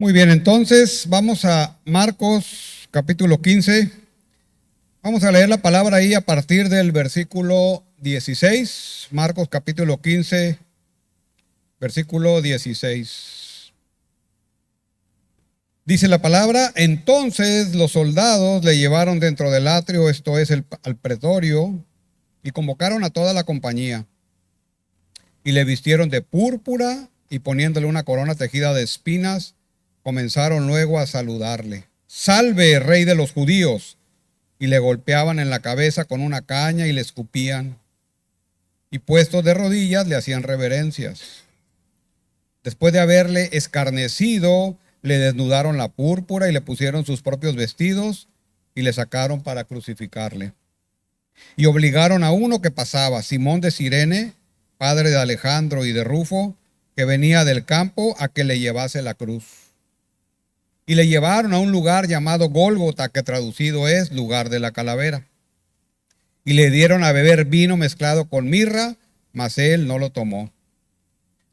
Muy bien, entonces vamos a Marcos capítulo 15. Vamos a leer la palabra ahí a partir del versículo 16. Marcos capítulo 15, versículo 16. Dice la palabra: entonces los soldados le llevaron dentro del atrio, esto es al pretorio, y convocaron a toda la compañía. Y le vistieron de púrpura y poniéndole una corona tejida de espinas, comenzaron luego a saludarle. Salve, rey de los judíos. Y le golpeaban en la cabeza con una caña y le escupían. Y puestos de rodillas le hacían reverencias. Después de haberle escarnecido, le desnudaron la púrpura y le pusieron sus propios vestidos y le sacaron para crucificarle. Y obligaron a uno que pasaba, Simón de Cirene, padre de Alejandro y de Rufo, que venía del campo, a que le llevase la cruz. Y le llevaron a un lugar llamado Gólgota, que traducido es lugar de la calavera. Y le dieron a beber vino mezclado con mirra, mas él no lo tomó.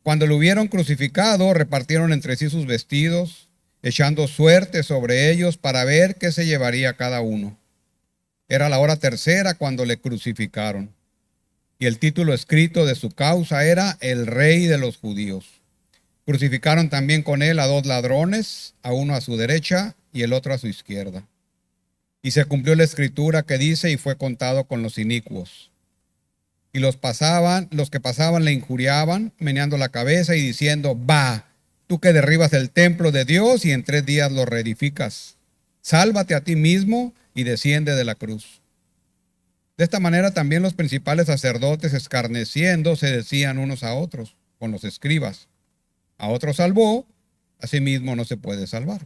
Cuando lo hubieron crucificado, repartieron entre sí sus vestidos, echando suerte sobre ellos para ver qué se llevaría cada uno. Era la hora tercera cuando le crucificaron. Y el título escrito de su causa era El Rey de los Judíos. Crucificaron también con él a dos ladrones, a uno a su derecha y el otro a su izquierda. Y se cumplió la escritura que dice: y fue contado con los inicuos. Y los que pasaban le injuriaban, meneando la cabeza y diciendo: va, tú que derribas el templo de Dios y en 3 días lo reedificas, sálvate a ti mismo y desciende de la cruz. De esta manera también los principales sacerdotes, escarneciendo, se decían unos a otros con los escribas: a otro salvó, a sí mismo no se puede salvar.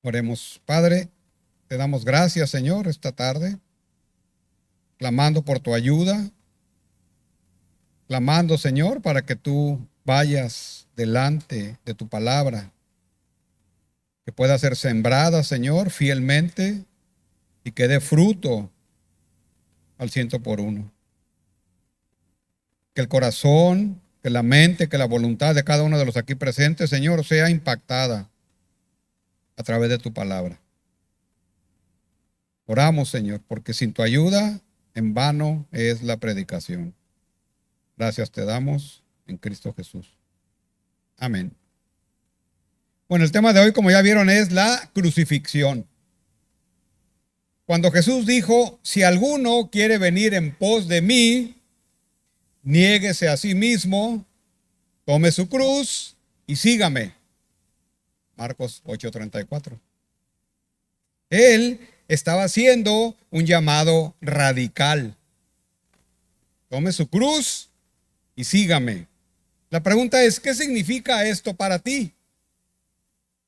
Oremos. Padre, te damos gracias, Señor, esta tarde, clamando por tu ayuda, clamando, Señor, para que tú vayas delante de tu palabra, que pueda ser sembrada, Señor, fielmente y que dé fruto al 100%. Que el corazón, que la mente, que la voluntad de cada uno de los aquí presentes, Señor, sea impactada a través de tu palabra. Oramos, Señor, porque sin tu ayuda, en vano es la predicación. Gracias te damos en Cristo Jesús. Amén. Bueno, el tema de hoy, como ya vieron, es la crucifixión. Cuando Jesús dijo: si alguno quiere venir en pos de mí, niéguese a sí mismo, tome su cruz y sígame. Marcos 8:34. Él estaba haciendo un llamado radical. Tome su cruz y sígame. La pregunta es: ¿qué significa esto para ti?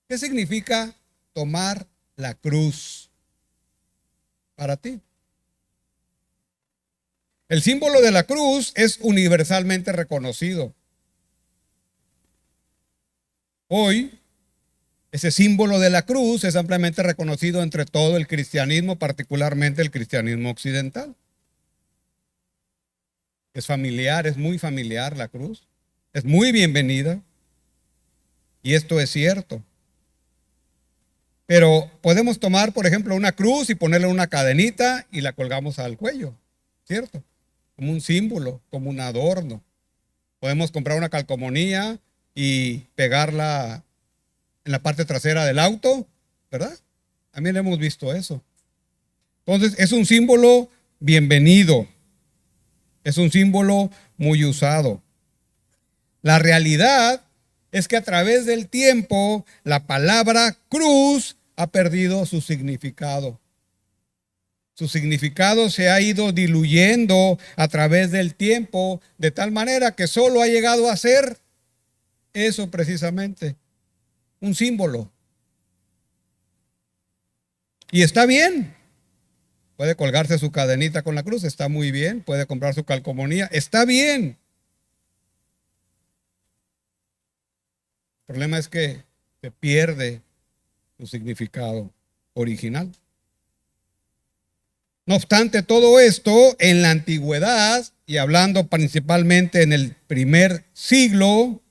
¿Qué significa tomar la cruz para ti? El símbolo de la cruz es universalmente reconocido. Hoy, ese símbolo de la cruz es ampliamente reconocido entre todo el cristianismo, particularmente el cristianismo occidental. Es familiar, es muy familiar la cruz. Es muy bienvenida. Y esto es cierto. Pero podemos tomar, por ejemplo, una cruz y ponerle una cadenita y la colgamos al cuello, ¿cierto? Como un símbolo, como un adorno. Podemos comprar una calcomanía y pegarla en la parte trasera del auto, ¿verdad? También hemos visto eso. Entonces, es un símbolo bienvenido. Es un símbolo muy usado. La realidad es que a través del tiempo la palabra cruz ha perdido su significado. Su significado se ha ido diluyendo a través del tiempo, de tal manera que solo ha llegado a ser eso precisamente, un símbolo. Y está bien. Puede colgarse su cadenita con la cruz, está muy bien. Puede comprar su calcomanía, está bien. El problema es que se pierde su significado original. No obstante todo esto, en la antigüedad, y hablando principalmente en el primer siglo,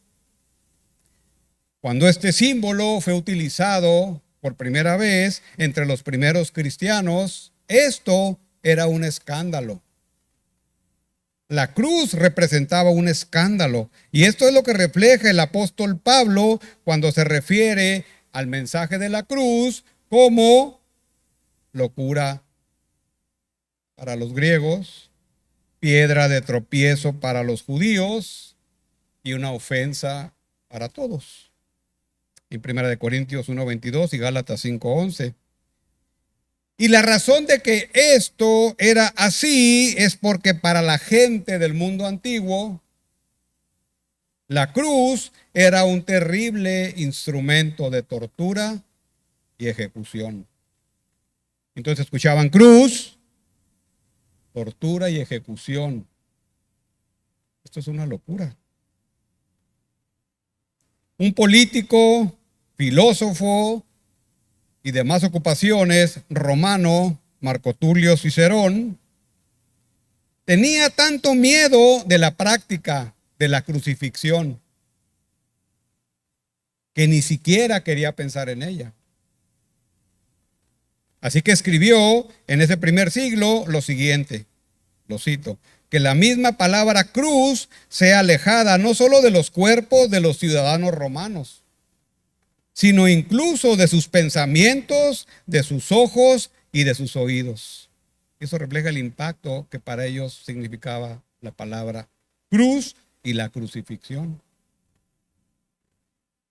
Cuando este símbolo fue utilizado por primera vez entre los primeros cristianos, esto era un escándalo. La cruz representaba un escándalo. Y esto es lo que refleja el apóstol Pablo cuando se refiere al mensaje de la cruz como locura para los griegos, piedra de tropiezo para los judíos y una ofensa para todos. En 1 Corintios 1:22 y Gálatas 5:11. Y la razón de que esto era así es porque para la gente del mundo antiguo, la cruz era un terrible instrumento de tortura y ejecución. Entonces escuchaban cruz, tortura y ejecución. Esto es una locura. Un político, filósofo y demás ocupaciones romano, Marco Tulio Cicerón, tenía tanto miedo de la práctica de la crucifixión que ni siquiera quería pensar en ella. Así que escribió en ese primer siglo lo siguiente, lo cito: que la misma palabra cruz sea alejada no solo de los cuerpos de los ciudadanos romanos, sino incluso de sus pensamientos, de sus ojos y de sus oídos. Eso refleja el impacto que para ellos significaba la palabra cruz y la crucifixión.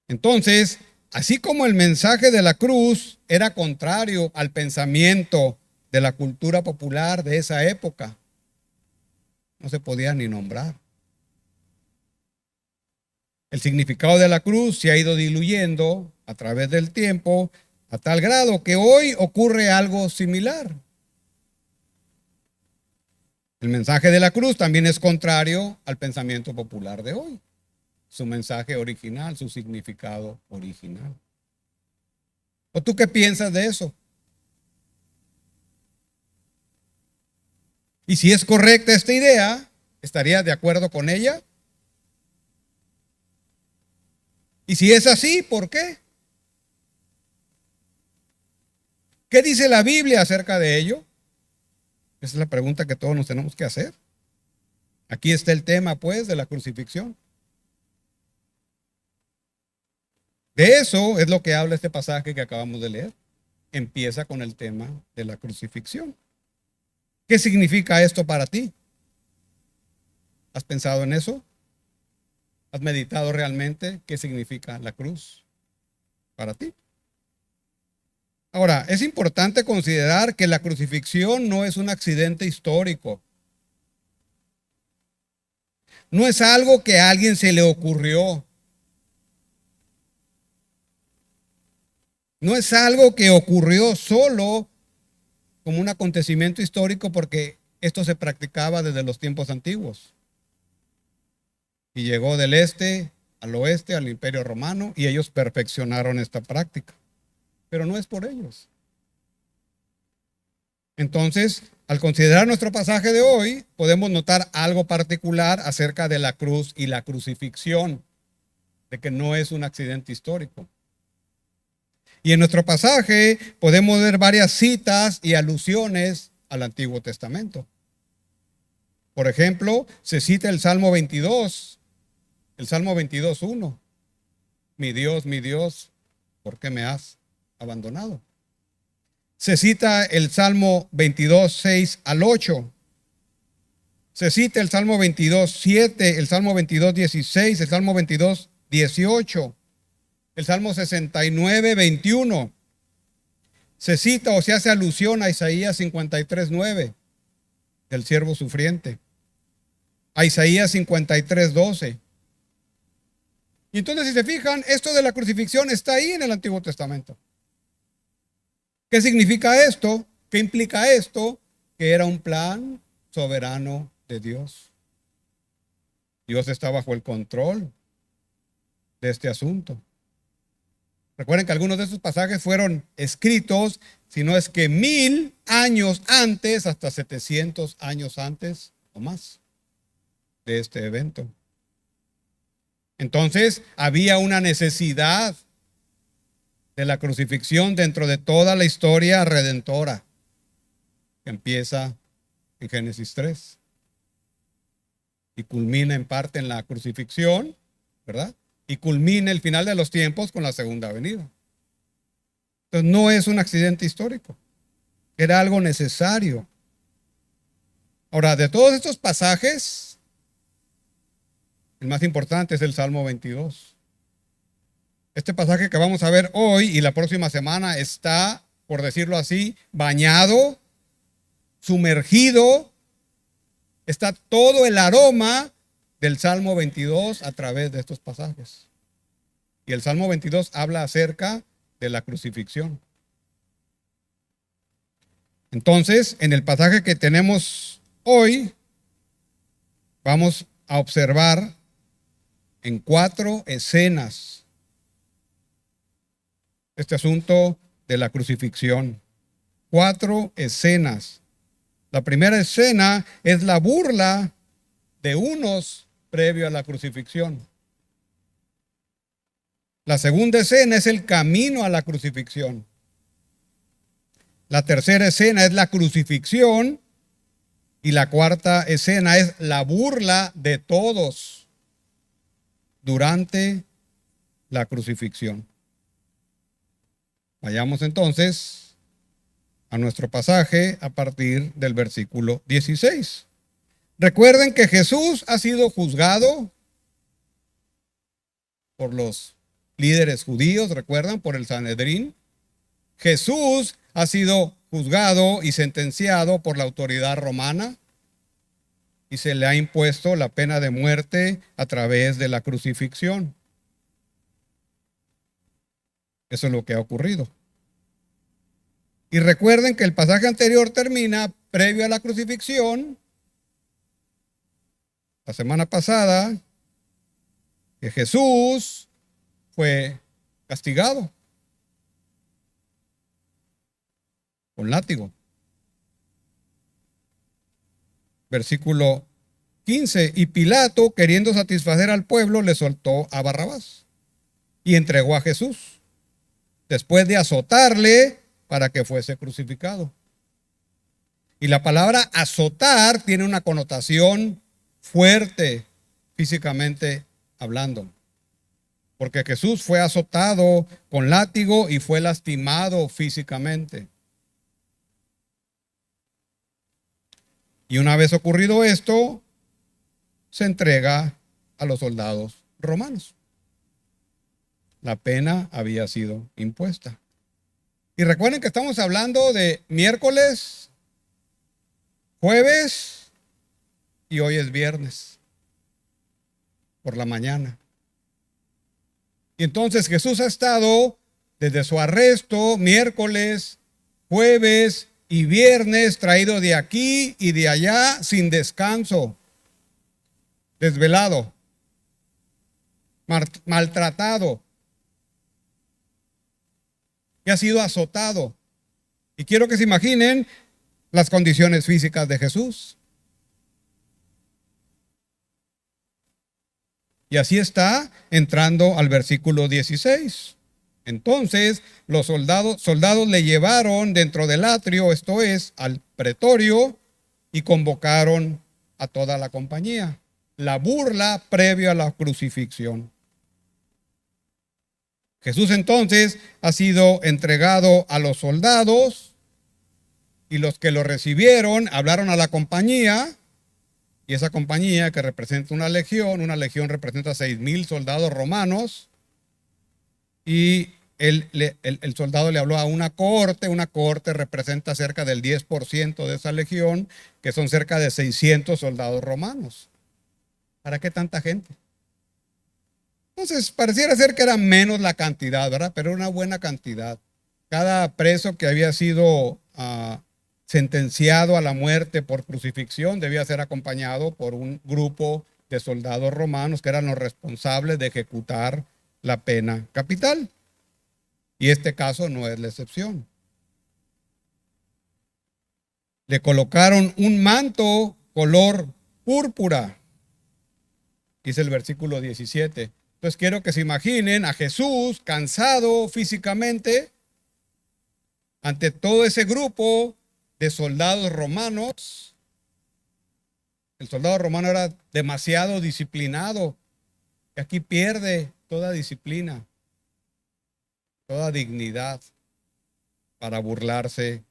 Entonces, así como el mensaje de la cruz era contrario al pensamiento de la cultura popular de esa época, no se podía ni nombrar. El significado de la cruz se ha ido diluyendo a través del tiempo a tal grado que hoy ocurre algo similar. El mensaje de la cruz también es contrario al pensamiento popular de hoy. Su mensaje original, su significado original. ¿O tú qué piensas de eso? Y si es correcta esta idea, ¿estarías de acuerdo con ella? Y si es así, ¿por qué? ¿Qué dice la Biblia acerca de ello? Esa es la pregunta que todos nos tenemos que hacer. Aquí está el tema, pues, de la crucifixión. De eso es lo que habla este pasaje que acabamos de leer. Empieza con el tema de la crucifixión. ¿Qué significa esto para ti? ¿Has pensado en eso? ¿Has meditado realmente qué significa la cruz para ti? Ahora, es importante considerar que la crucifixión no es un accidente histórico. No es algo que a alguien se le ocurrió. No es algo que ocurrió solo como un acontecimiento histórico porque esto se practicaba desde los tiempos antiguos. Y llegó del este al oeste, al Imperio Romano, y ellos perfeccionaron esta práctica. Pero no es por ellos. Entonces, al considerar nuestro pasaje de hoy, podemos notar algo particular acerca de la cruz y la crucifixión, de que no es un accidente histórico. Y en nuestro pasaje podemos ver varias citas y alusiones al Antiguo Testamento. Por ejemplo, se cita el Salmo 22, el Salmo 22:1. Mi Dios, ¿por qué me has abandonado? Se cita el Salmo 22:6 al 8. Se cita el Salmo 22:7, el Salmo 22:16, el Salmo 22:18, el Salmo 69:21. Se cita o se hace alusión a Isaías 53:9, del siervo sufriente, a Isaías 53:12. Y entonces, si se fijan, esto de la crucifixión está ahí en el Antiguo Testamento. ¿Qué significa esto? ¿Qué implica esto? Que era un plan soberano de Dios. Dios está bajo el control de este asunto. Recuerden que algunos de estos pasajes fueron escritos, si no es que 1000 años antes, hasta 700 años antes o más de este evento. Entonces había una necesidad de la crucifixión dentro de toda la historia redentora que empieza en Génesis 3 y culmina en parte en la crucifixión, ¿verdad? Y culmina el final de los tiempos con la segunda venida. Entonces no es un accidente histórico, era algo necesario. Ahora, de todos estos pasajes, el más importante es el Salmo 22. Este pasaje que vamos a ver hoy y la próxima semana está, por decirlo así, bañado, sumergido. Está todo el aroma del Salmo 22 a través de estos pasajes. Y el Salmo 22 habla acerca de la crucifixión. Entonces, en el pasaje que tenemos hoy, vamos a observar en 4 escenas este asunto de la crucifixión. 4 escenas. La primera escena es la burla de unos previo a la crucifixión. La segunda escena es el camino a la crucifixión. La tercera escena es la crucifixión. Y la cuarta escena es la burla de todos durante la crucifixión. Vayamos entonces a nuestro pasaje a partir del versículo 16. Recuerden que Jesús ha sido juzgado por los líderes judíos, recuerdan, por el Sanedrín. Jesús ha sido juzgado y sentenciado por la autoridad romana y se le ha impuesto la pena de muerte a través de la crucifixión. Eso es lo que ha ocurrido. Y recuerden que el pasaje anterior termina previo a la crucifixión. La semana pasada, que Jesús fue castigado con látigo. Versículo 15. Y Pilato, queriendo satisfacer al pueblo, le soltó a Barrabás y entregó a Jesús, después de azotarle para que fuese crucificado. Y la palabra azotar tiene una connotación fuerte físicamente hablando, porque Jesús fue azotado con látigo y fue lastimado físicamente. Y una vez ocurrido esto, se entrega a los soldados romanos. La pena había sido impuesta. Y recuerden que estamos hablando de miércoles, jueves y hoy es viernes por la mañana. Y entonces Jesús ha estado desde su arresto, miércoles, jueves y viernes, traído de aquí y de allá sin descanso, desvelado, maltratado, y ha sido azotado. Y quiero que se imaginen las condiciones físicas de Jesús. Y así está entrando al versículo 16. Entonces los soldados le llevaron dentro del atrio, esto es, al pretorio, y convocaron a toda la compañía. La burla previo a la crucifixión. Jesús entonces ha sido entregado a los soldados y los que lo recibieron hablaron a la compañía. Y esa compañía, que representa una legión representa 6,000 soldados romanos. Y el soldado le habló a una cohorte representa cerca del 10% de esa legión, que son cerca de 600 soldados romanos. ¿Para qué tanta gente? Entonces, pareciera ser que era menos la cantidad, ¿verdad? Pero era una buena cantidad. Cada preso que había sido sentenciado a la muerte por crucifixión debía ser acompañado por un grupo de soldados romanos que eran los responsables de ejecutar la pena capital. Y este caso no es la excepción. Le colocaron un manto color púrpura, dice el versículo 17. Entonces quiero que se imaginen a Jesús cansado físicamente ante todo ese grupo de soldados romanos. El soldado romano era demasiado disciplinado y aquí pierde toda disciplina, toda dignidad para burlarse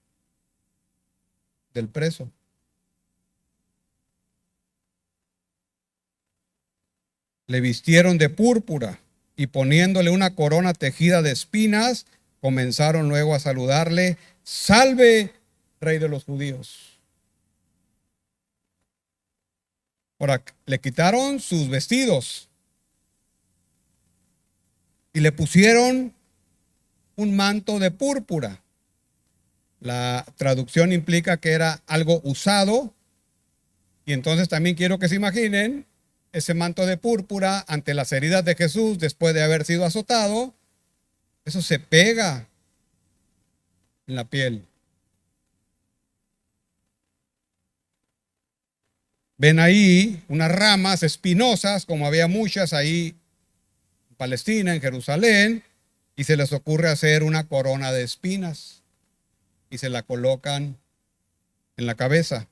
del preso. Le vistieron de púrpura y poniéndole una corona tejida de espinas, comenzaron luego a saludarle: ¡Salve, Rey de los judíos! Ahora, le quitaron sus vestidos y le pusieron un manto de púrpura. La traducción implica que era algo usado, y entonces también quiero que se imaginen ese manto de púrpura ante las heridas de Jesús después de haber sido azotado. Eso se pega en la piel. Ven ahí unas ramas espinosas, como había muchas ahí en Palestina, en Jerusalén, y se les ocurre hacer una corona de espinas y se la colocan en la cabeza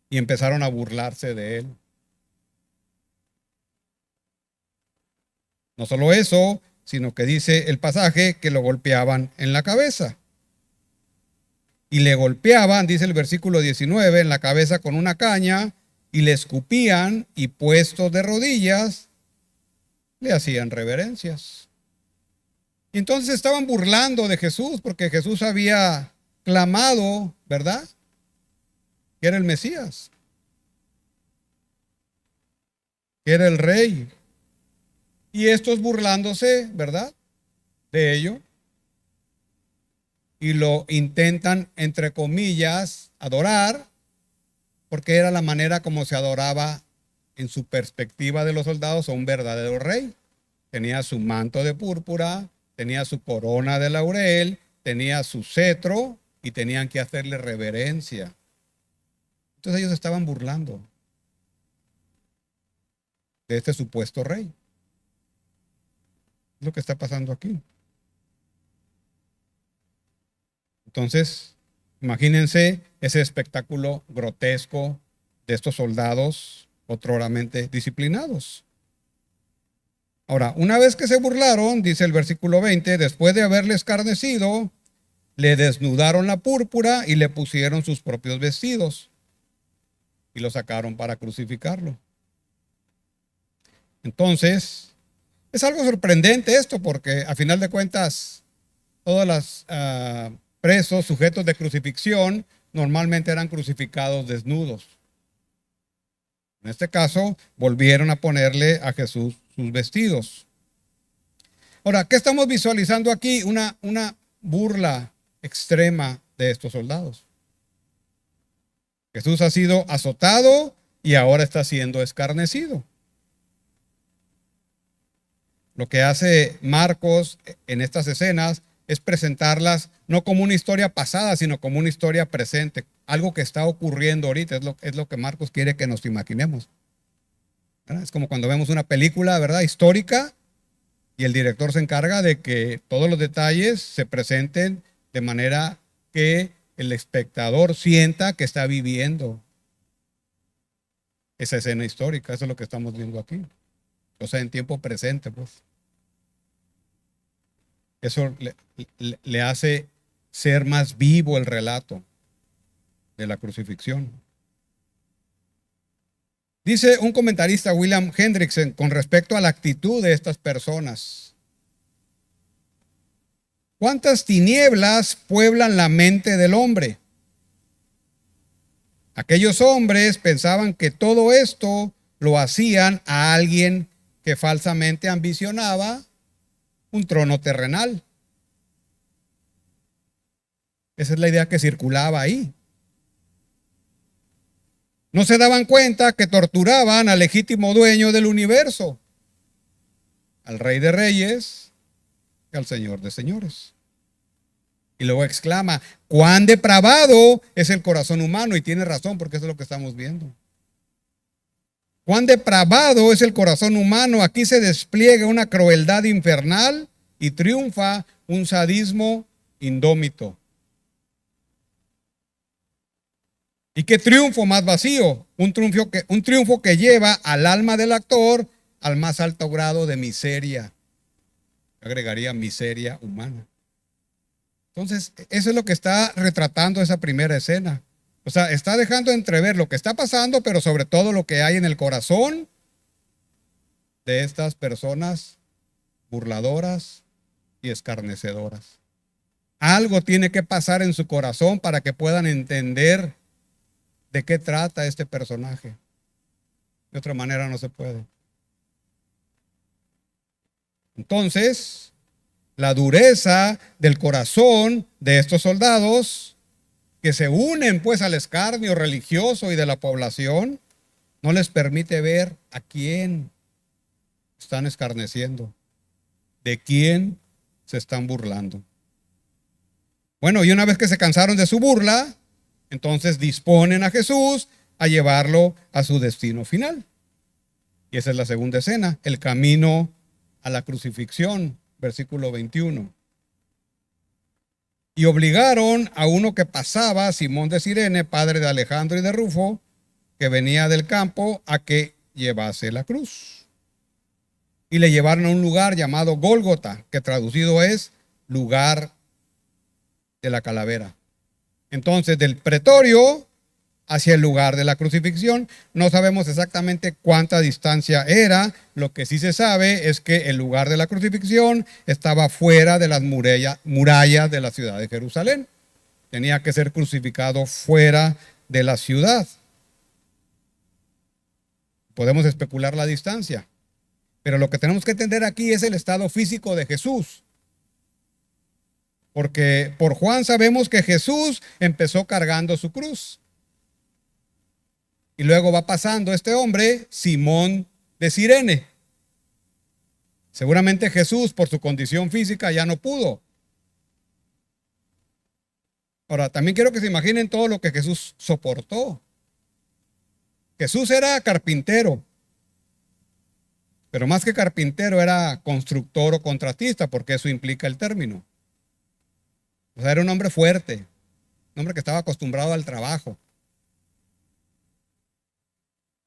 y empezaron a burlarse de él. No solo eso, sino que dice el pasaje que lo golpeaban en la cabeza. Y le golpeaban, dice el versículo 19, en la cabeza con una caña, y le escupían, y puestos de rodillas, le hacían reverencias. Y entonces estaban burlando de Jesús, porque Jesús había clamado, ¿verdad?, que era el Mesías, que era el Rey. Y estos burlándose, ¿verdad?, de ello. Y lo intentan, entre comillas, adorar, porque era la manera como se adoraba en su perspectiva de los soldados a un verdadero rey. Tenía su manto de púrpura, tenía su corona de laurel, tenía su cetro y tenían que hacerle reverencia. Entonces ellos estaban burlando de este supuesto rey. Es lo que está pasando aquí. Entonces, imagínense ese espectáculo grotesco de estos soldados otroramente disciplinados. Ahora, una vez que se burlaron, dice el versículo 20, después de haberle escarnecido, le desnudaron la púrpura y le pusieron sus propios vestidos y lo sacaron para crucificarlo. Entonces, es algo sorprendente esto, porque a final de cuentas, todos los presos sujetos de crucifixión normalmente eran crucificados desnudos. En este caso, volvieron a ponerle a Jesús sus vestidos. Ahora, ¿qué estamos visualizando aquí? Una burla extrema de estos soldados. Jesús ha sido azotado y ahora está siendo escarnecido. Lo que hace Marcos en estas escenas es presentarlas no como una historia pasada, sino como una historia presente, algo que está ocurriendo ahorita, es lo que Marcos quiere que nos imaginemos. ¿Verdad? Es como cuando vemos una película, ¿verdad?, histórica, y el director se encarga de que todos los detalles se presenten de manera que el espectador sienta que está viviendo esa escena histórica. Eso es lo que estamos viendo aquí. O sea, en tiempo presente, pues. Eso le hace ser más vivo el relato de la crucifixión. Dice un comentarista, William Hendrickson, con respecto a la actitud de estas personas: ¿cuántas tinieblas pueblan la mente del hombre? Aquellos hombres pensaban que todo esto lo hacían a alguien que falsamente ambicionaba un trono terrenal. Esa es la idea que circulaba ahí. No se daban cuenta que torturaban al legítimo dueño del universo, al Rey de Reyes y al Señor de Señores. Y luego exclama: cuán depravado es el corazón humano. Y tiene razón, porque eso es lo que estamos viendo. Cuán depravado es el corazón humano. Aquí se despliega una crueldad infernal y triunfa un sadismo indómito. ¿Y qué triunfo más vacío? Un triunfo que lleva al alma del actor al más alto grado de miseria. Agregaría miseria humana. Entonces, eso es lo que está retratando esa primera escena. O sea, está dejando entrever lo que está pasando, pero sobre todo lo que hay en el corazón de estas personas burladoras y escarnecedoras. Algo tiene que pasar en su corazón para que puedan entender de qué trata este personaje. De otra manera no se puede. Entonces, la dureza del corazón de estos soldados que se unen pues al escarnio religioso y de la población no les permite ver a quién están escarneciendo, de quién se están burlando. Bueno, y una vez que se cansaron de su burla, entonces disponen a Jesús a llevarlo a su destino final. Y esa es la segunda escena, el camino a la crucifixión, versículo 21. Y obligaron a uno que pasaba, Simón de Cirene, padre de Alejandro y de Rufo, que venía del campo, a que llevase la cruz. Y le llevaron a un lugar llamado Gólgota, que traducido es lugar de la calavera. Entonces, del pretorio hacia el lugar de la crucifixión, no sabemos exactamente cuánta distancia era. Lo que sí se sabe es que el lugar de la crucifixión estaba fuera de las murallas de la ciudad de Jerusalén. Tenía que ser crucificado fuera de la ciudad. Podemos especular la distancia, pero lo que tenemos que entender aquí es el estado físico de Jesús. Porque por Juan sabemos que Jesús empezó cargando su cruz. Y luego va pasando este hombre, Simón de Cirene. Seguramente Jesús, por su condición física, ya no pudo. Ahora, también quiero que se imaginen todo lo que Jesús soportó. Jesús era carpintero, pero más que carpintero era constructor o contratista, porque eso implica el término. O sea, era un hombre fuerte, un hombre que estaba acostumbrado al trabajo.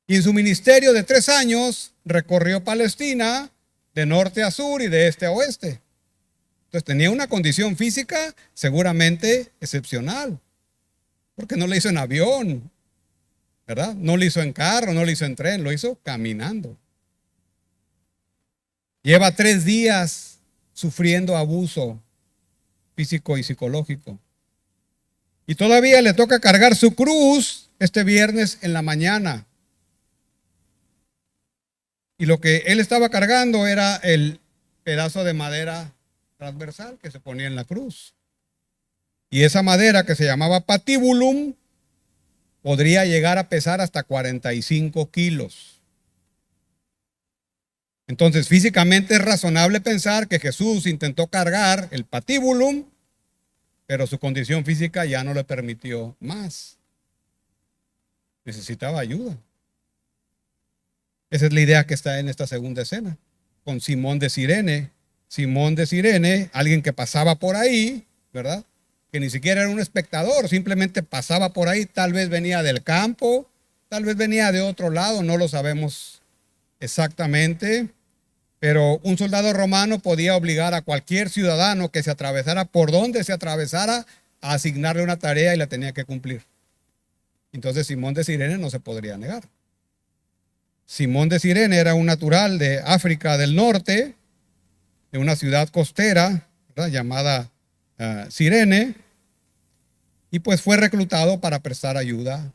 Y en su ministerio de 3 años recorrió Palestina de norte a sur y de este a oeste. Entonces tenía una condición física seguramente excepcional, porque no lo hizo en avión, ¿verdad? No lo hizo en carro, no lo hizo en tren, lo hizo caminando. Lleva 3 días sufriendo abuso físico y psicológico. Y todavía le toca cargar su cruz este viernes en la mañana. Y lo que él estaba cargando era el pedazo de madera transversal que se ponía en la cruz. Y esa madera, que se llamaba patibulum, podría llegar a pesar hasta 45 kilos. Entonces, físicamente es razonable pensar que Jesús intentó cargar el patibulum, pero su condición física ya no le permitió más. Necesitaba ayuda. Esa es la idea que está en esta segunda escena, con Simón de Cirene. Simón de Cirene, alguien que pasaba por ahí, ¿verdad? Que ni siquiera era un espectador, simplemente pasaba por ahí, tal vez venía del campo, tal vez venía de otro lado, no lo sabemos exactamente, pero un soldado romano podía obligar a cualquier ciudadano que se atravesara por donde se atravesara a asignarle una tarea y la tenía que cumplir. Entonces Simón de Cirene no se podría negar. Simón de Cirene era un natural de África del Norte, de una ciudad costera, ¿verdad?, llamada Cirene, y pues fue reclutado para prestar ayuda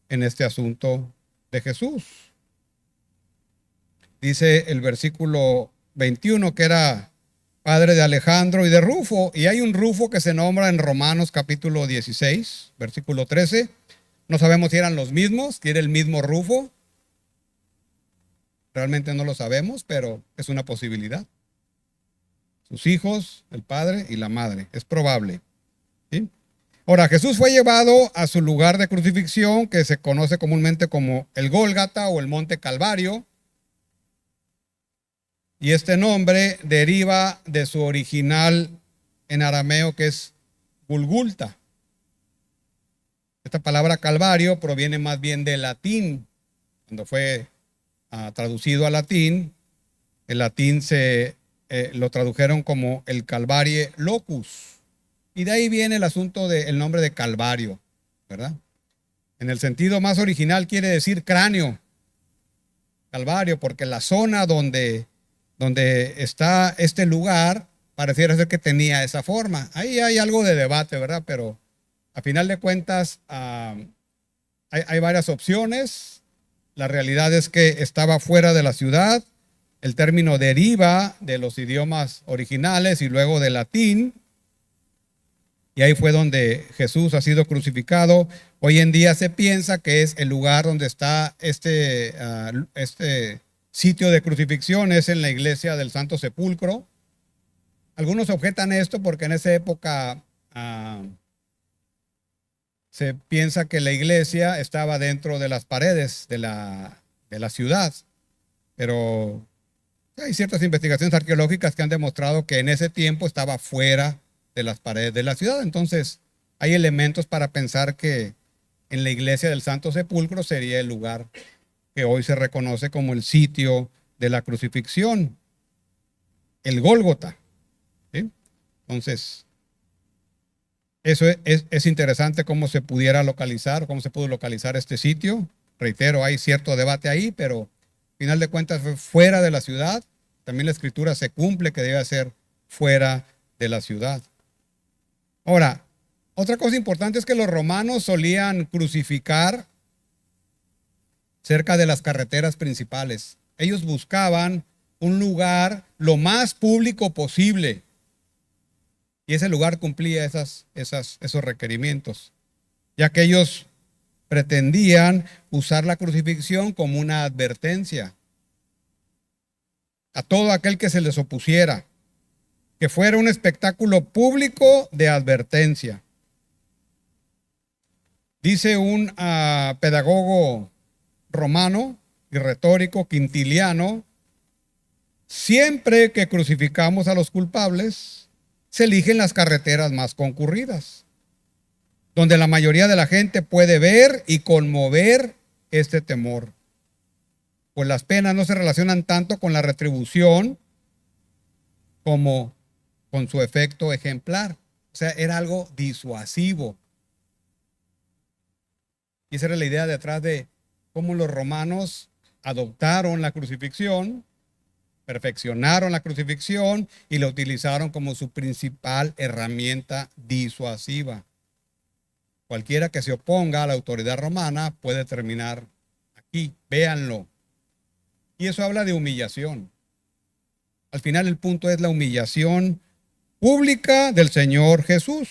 en este asunto de Jesús. Dice el versículo 21 que era padre de Alejandro y de Rufo, y hay un Rufo que se nombra en Romanos capítulo 16, versículo 13. No sabemos si eran los mismos, si era el mismo Rufo. Realmente no lo sabemos, pero es una posibilidad. Sus hijos, el padre y la madre, es probable, ¿sí? Ahora, Jesús fue llevado a su lugar de crucifixión, que se conoce comúnmente como el Gólgata o el Monte Calvario. Y este nombre deriva de su original en arameo, que es Gulgulta. Esta palabra Calvario proviene más bien del latín. Cuando fue traducido al latín, el latín lo tradujeron como el Calvarie Locus. Y de ahí viene el asunto del nombre de Calvario, ¿verdad? En el sentido más original quiere decir cráneo. Calvario, porque la zona donde está este lugar pareciera ser que tenía esa forma. Ahí hay algo de debate, ¿verdad? Pero a final de cuentas hay varias opciones. La realidad es que estaba fuera de la ciudad. El término deriva de los idiomas originales y luego del latín. Y ahí fue donde Jesús ha sido crucificado. Hoy en día se piensa que es el lugar donde está este sitio de crucifixión, es en la iglesia del Santo Sepulcro. Algunos objetan esto porque en esa época se piensa que la iglesia estaba dentro de las paredes de la ciudad, pero hay ciertas investigaciones arqueológicas que han demostrado que en ese tiempo estaba fuera de las paredes de la ciudad. Entonces hay elementos para pensar que en la iglesia del Santo Sepulcro sería el lugar que hoy se reconoce como el sitio de la crucifixión, el Gólgota. ¿Sí? Entonces, eso es interesante cómo se pudiera localizar, cómo se pudo localizar este sitio. Reitero, hay cierto debate ahí, pero al final de cuentas fue fuera de la ciudad. También la escritura se cumple que debe ser fuera de la ciudad. Ahora, otra cosa importante es que los romanos solían crucificar cerca de las carreteras principales. Ellos buscaban un lugar lo más público posible. Y ese lugar cumplía esos requerimientos, ya que ellos pretendían usar la crucifixión como una advertencia a todo aquel que se les opusiera, que fuera un espectáculo público de advertencia. Dice un pedagogo romano y retórico, Quintiliano: siempre que crucificamos a los culpables, se eligen las carreteras más concurridas, donde la mayoría de la gente puede ver y conmover este temor, pues las penas no se relacionan tanto con la retribución como con su efecto ejemplar. O sea, era algo disuasivo. Y esa era la idea detrás de cómo los romanos adoptaron la crucifixión, perfeccionaron la crucifixión y la utilizaron como su principal herramienta disuasiva. Cualquiera que se oponga a la autoridad romana puede terminar aquí. Véanlo. Y eso habla de humillación. Al final el punto es la humillación pública del Señor Jesús.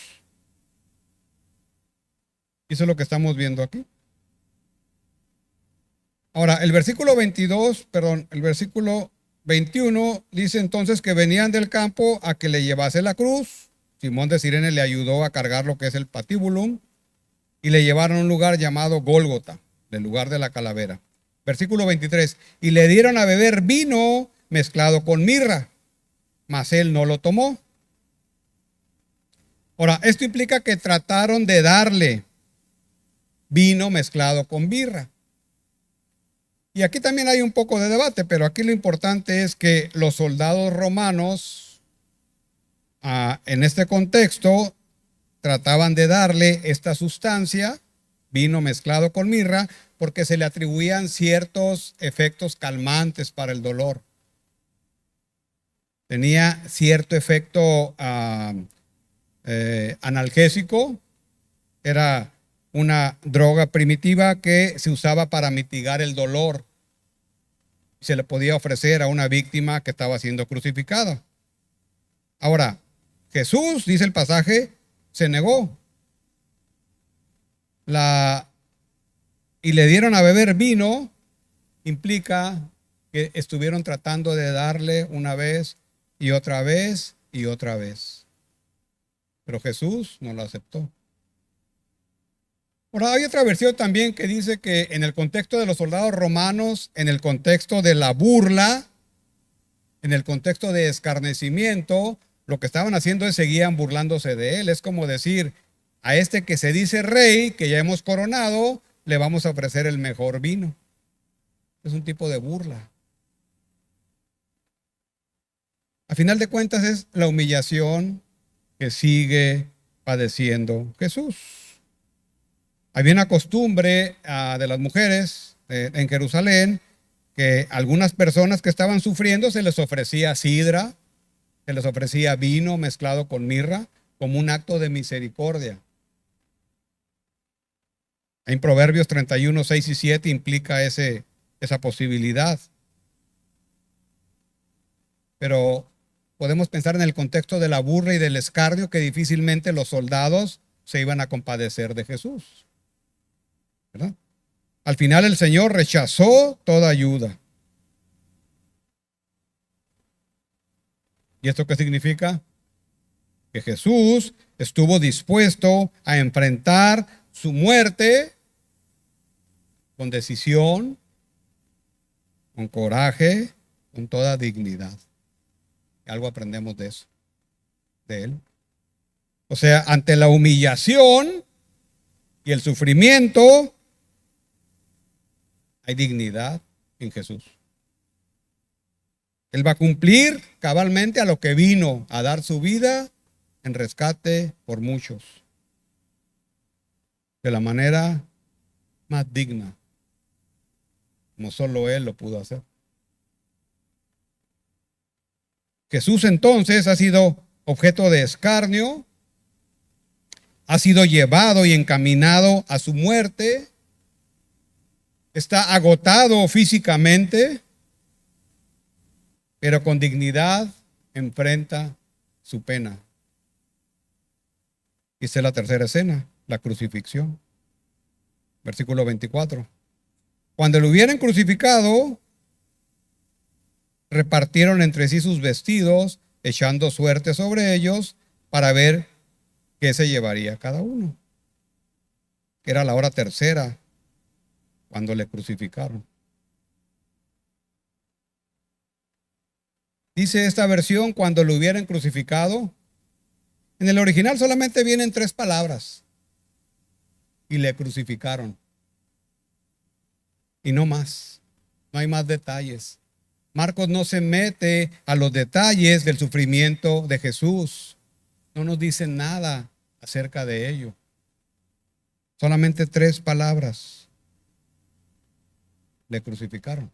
Y eso es lo que estamos viendo aquí. Ahora, el versículo 21 dice entonces que venían del campo a que le llevase la cruz. Simón de Cirene le ayudó a cargar lo que es el patibulum y le llevaron a un lugar llamado Gólgota, del lugar de la calavera. Versículo 23, y le dieron a beber vino mezclado con mirra, mas él no lo tomó. Ahora, esto implica que trataron de darle vino mezclado con mirra. Y aquí también hay un poco de debate, pero aquí lo importante es que los soldados romanos, en este contexto, trataban de darle esta sustancia, vino mezclado con mirra, porque se le atribuían ciertos efectos calmantes para el dolor. Tenía cierto efecto analgésico, era una droga primitiva que se usaba para mitigar el dolor. Se le podía ofrecer a una víctima que estaba siendo crucificada. Ahora, Jesús, dice el pasaje, se negó. Y le dieron a beber vino, implica que estuvieron tratando de darle una vez y otra vez y otra vez. Pero Jesús no lo aceptó. Ahora, hay otra versión también que dice que en el contexto de los soldados romanos, en el contexto de la burla, en el contexto de escarnecimiento, lo que estaban haciendo es seguían burlándose de él. Es como decir, a este que se dice rey, que ya hemos coronado, le vamos a ofrecer el mejor vino. Es un tipo de burla. A final de cuentas es la humillación que sigue padeciendo Jesús. Había una costumbre de las mujeres en Jerusalén que algunas personas que estaban sufriendo se les ofrecía sidra, se les ofrecía vino mezclado con mirra como un acto de misericordia. En Proverbios 31, 6 y 7 implica esa posibilidad. Pero podemos pensar en el contexto de la burla y del escarnio que difícilmente los soldados se iban a compadecer de Jesús, ¿verdad? Al final el Señor rechazó toda ayuda. ¿Y esto qué significa? Que Jesús estuvo dispuesto a enfrentar su muerte con decisión, con coraje, con toda dignidad. Algo aprendemos de eso, de él. O sea, ante la humillación y el sufrimiento, hay dignidad en Jesús. Él va a cumplir cabalmente a lo que vino, a dar su vida en rescate por muchos, de la manera más digna, como solo Él lo pudo hacer. Jesús entonces ha sido objeto de escarnio, ha sido llevado y encaminado a su muerte, está agotado físicamente, pero con dignidad enfrenta su pena. Y esta es la tercera escena, la crucifixión. Versículo 24. Cuando lo hubieran crucificado, repartieron entre sí sus vestidos, echando suerte sobre ellos para ver qué se llevaría cada uno. Era la hora tercera cuando le crucificaron. Dice esta versión, cuando lo hubieran crucificado. En el original solamente vienen 3 palabras. Y le crucificaron. Y no más. No hay más detalles. Marcos no se mete a los detalles del sufrimiento de Jesús. No nos dice nada acerca de ello. Solamente 3 palabras. Le crucificaron.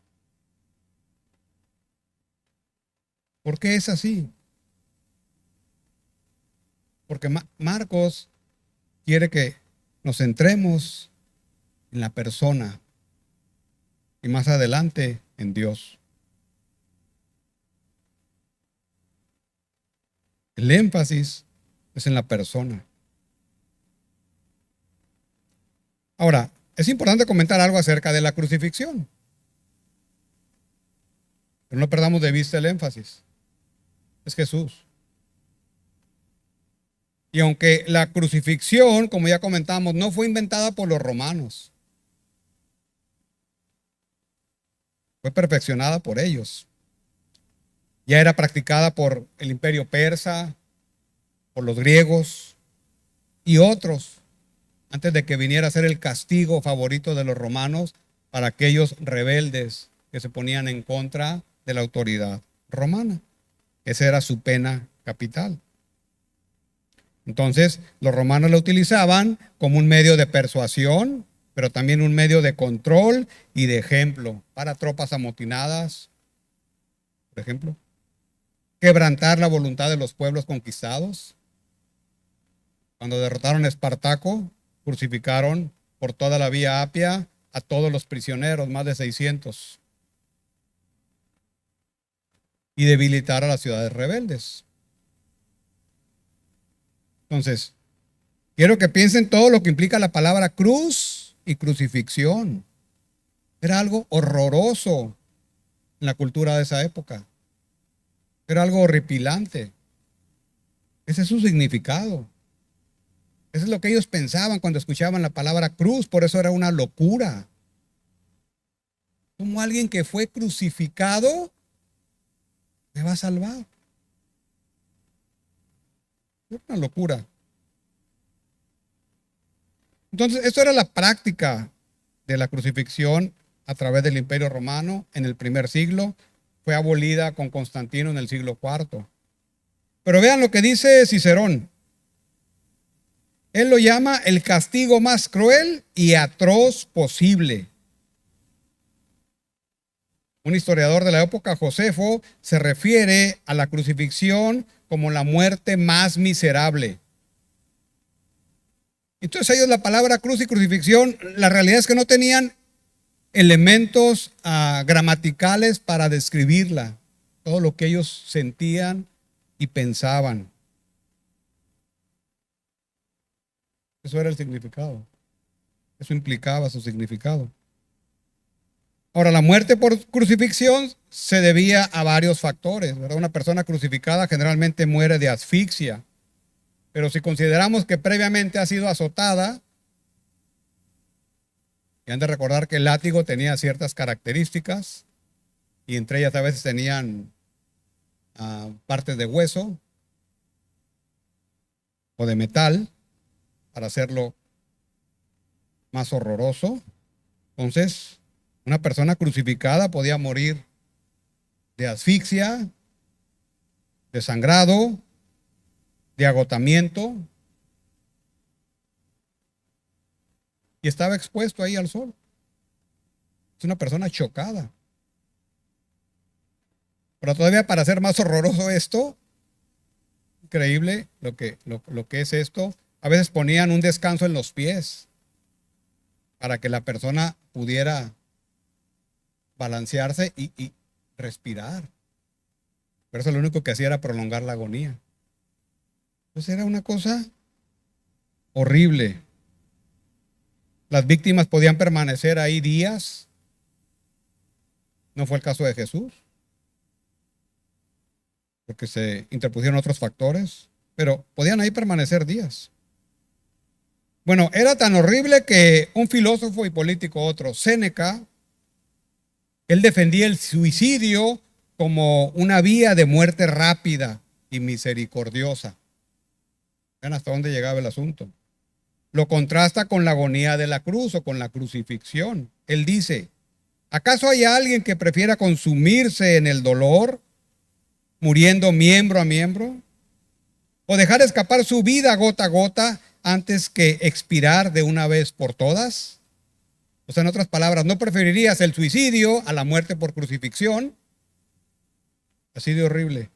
¿Por qué es así? Porque Marcos quiere que nos centremos en la persona y más adelante en Dios. El énfasis es en la persona. Ahora, es importante comentar algo acerca de la crucifixión. Pero no perdamos de vista el énfasis. Es Jesús. Y aunque la crucifixión, como ya comentamos, no fue inventada por los romanos, fue perfeccionada por ellos. Ya era practicada por el imperio persa, por los griegos y otros, antes de que viniera a ser el castigo favorito de los romanos para aquellos rebeldes que se ponían en contra de la autoridad romana. Esa era su pena capital. Entonces, los romanos la utilizaban como un medio de persuasión, pero también un medio de control y de ejemplo para tropas amotinadas, por ejemplo. Quebrantar la voluntad de los pueblos conquistados. Cuando derrotaron a Espartaco, crucificaron por toda la vía Apia a todos los prisioneros, más de 600. Y debilitar a las ciudades rebeldes. Entonces, quiero que piensen todo lo que implica la palabra cruz y crucifixión. Era algo horroroso en, en la cultura de esa época. Era algo horripilante. Ese es su significado. Eso es lo que ellos pensaban cuando escuchaban la palabra cruz, por eso era una locura. Como alguien que fue crucificado me va a salvar. Es una locura. Entonces, esto era la práctica de la crucifixión a través del Imperio Romano en el primer siglo. Fue abolida con Constantino en el siglo IV. Pero vean lo que dice Cicerón. Él lo llama el castigo más cruel y atroz posible. Un historiador de la época, Josefo, se refiere a la crucifixión como la muerte más miserable. Entonces ellos la palabra cruz y crucifixión, la realidad es que no tenían elementos gramaticales para describirla, todo lo que ellos sentían y pensaban. Eso era el significado. Eso implicaba su significado. Ahora, la muerte por crucifixión se debía a varios factores, ¿verdad? Una persona crucificada generalmente muere de asfixia, pero si consideramos que previamente ha sido azotada, y han de recordar que el látigo tenía ciertas características, y entre ellas a veces tenían partes de hueso o de metal para hacerlo más horroroso. Entonces, una persona crucificada podía morir de asfixia, de sangrado, de agotamiento, y estaba expuesto ahí al sol. Es una persona chocada. Pero todavía para hacer más horroroso esto, increíble lo que es esto, a veces ponían un descanso en los pies para que la persona pudiera balancearse y respirar. Pero eso lo único que hacía era prolongar la agonía. Entonces era una cosa horrible. Las víctimas podían permanecer ahí días. No fue el caso de Jesús, porque se interpusieron otros factores, pero podían ahí permanecer días. Bueno, era tan horrible que un filósofo y político otro, Séneca, él defendía el suicidio como una vía de muerte rápida y misericordiosa. Vean hasta dónde llegaba el asunto. Lo contrasta con la agonía de la cruz o con la crucifixión. Él dice, ¿acaso hay alguien que prefiera consumirse en el dolor, muriendo miembro a miembro? ¿O dejar escapar su vida gota a gota antes que expirar de una vez por todas? O sea, en otras palabras, ¿no preferirías el suicidio a la muerte por crucifixión? Así de horrible.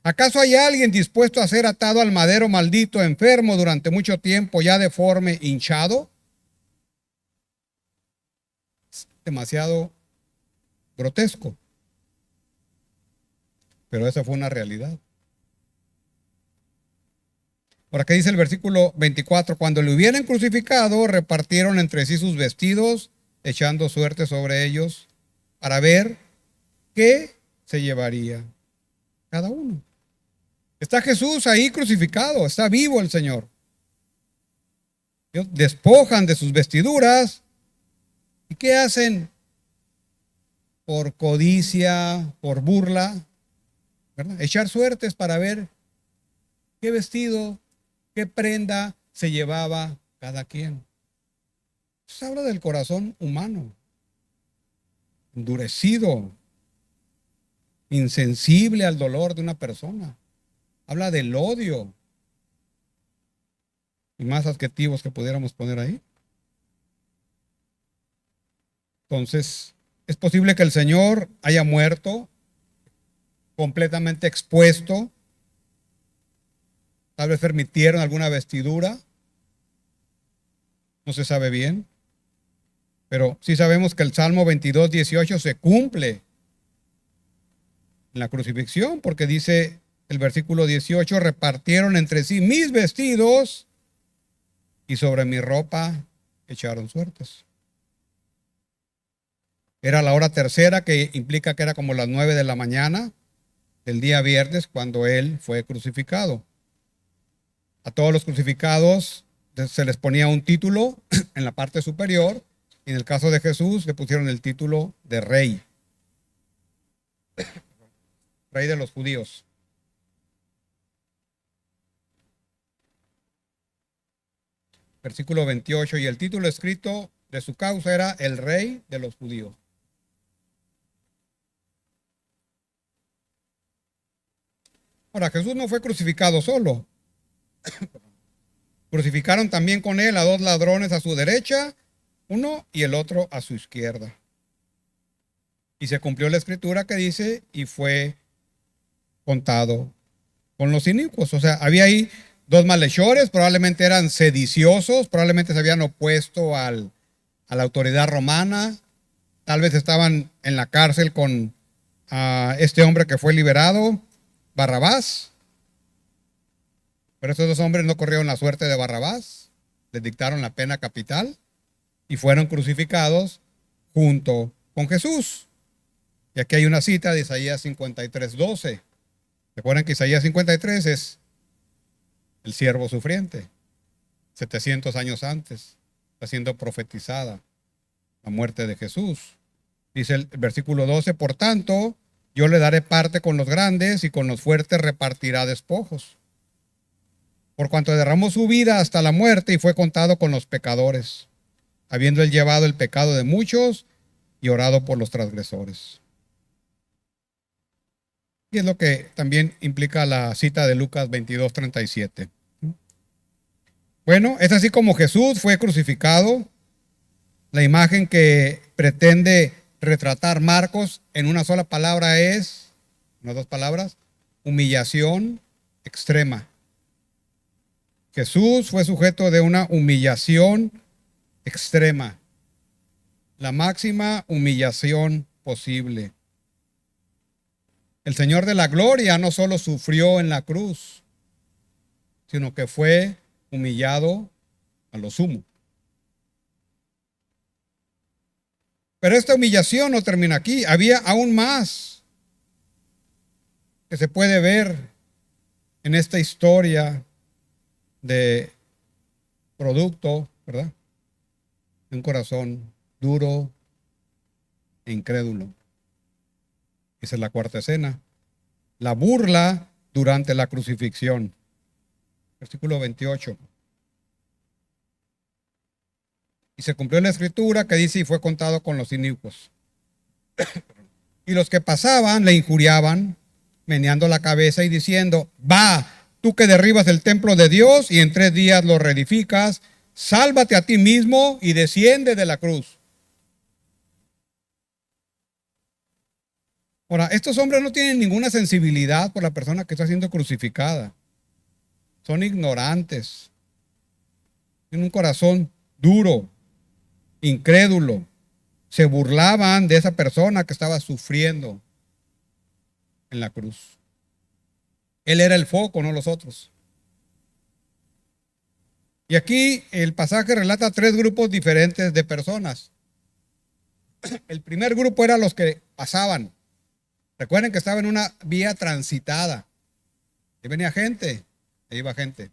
¿Acaso hay alguien dispuesto a ser atado al madero maldito, enfermo durante mucho tiempo, ya deforme, hinchado? Es demasiado grotesco. Pero esa fue una realidad. Ahora, ¿qué dice el versículo 24? Cuando le hubieran crucificado, repartieron entre sí sus vestidos, echando suerte sobre ellos, para ver qué se llevaría cada uno. Está Jesús ahí crucificado, está vivo el Señor. Ellos despojan de sus vestiduras. ¿Y qué hacen? Por codicia, por burla, ¿verdad? Echar suertes para ver qué vestido, qué prenda se llevaba cada quien. Eso habla del corazón humano, endurecido, insensible al dolor de una persona. Habla del odio y más adjetivos que pudiéramos poner ahí. Entonces, es posible que el Señor haya muerto completamente expuesto. Tal vez permitieron alguna vestidura. No se sabe bien. Pero sí sabemos que el Salmo 22, 18 se cumple en la crucifixión, porque dice el versículo 18, repartieron entre sí mis vestidos y sobre mi ropa echaron suertes. Era la hora tercera, que implica que era como las 9 de la mañana del día viernes cuando él fue crucificado. A todos los crucificados se les ponía un título en la parte superior, y en el caso de Jesús le pusieron el título de rey, rey de los judíos. Versículo 28, y el título escrito de su causa era el rey de los judíos. Ahora, Jesús no fue crucificado solo. Crucificaron también con él a dos ladrones a su derecha, uno y el otro a su izquierda. Y se cumplió la escritura que dice, y fue contado con los inicuos. O sea, había ahí dos malhechores, probablemente eran sediciosos, probablemente se habían opuesto a la autoridad romana, tal vez estaban en la cárcel con este hombre que fue liberado, Barrabás. Pero estos dos hombres no corrieron la suerte de Barrabás, les dictaron la pena capital y fueron crucificados junto con Jesús. Y aquí hay una cita de Isaías 53:12. Recuerden que Isaías 53 es el siervo sufriente. 700 años antes está siendo profetizada la muerte de Jesús. Dice el versículo 12, por tanto, yo le daré parte con los grandes y con los fuertes repartirá despojos. Por cuanto derramó su vida hasta la muerte y fue contado con los pecadores, habiendo él llevado el pecado de muchos y orado por los transgresores. Y es lo que también implica la cita de Lucas 22:37. Bueno, es así como Jesús fue crucificado. La imagen que pretende retratar Marcos en una sola palabra es, unas dos palabras, humillación extrema. Jesús fue sujeto de una humillación extrema, la máxima humillación posible. El Señor de la gloria no solo sufrió en la cruz, sino que fue humillado a lo sumo. Pero esta humillación no termina aquí. Había aún más que se puede ver en esta historia de producto, ¿verdad? De un corazón duro e incrédulo. Esa es la cuarta escena. La burla durante la crucifixión. Versículo 28. Y se cumplió la escritura que dice, y fue contado con los inicuos. Y los que pasaban le injuriaban, meneando la cabeza y diciendo, va, tú que derribas el templo de Dios y en 3 días lo reedificas, sálvate a ti mismo y desciende de la cruz. Ahora, estos hombres no tienen ninguna sensibilidad por la persona que está siendo crucificada. Son ignorantes. Tienen un corazón duro, incrédulo. Se burlaban de esa persona que estaba sufriendo en la cruz. Él era el foco, no los otros. Y aquí el pasaje relata 3 grupos diferentes de personas. El primer grupo era los que pasaban. Recuerden que estaba en una vía transitada. Y venía gente, e iba gente.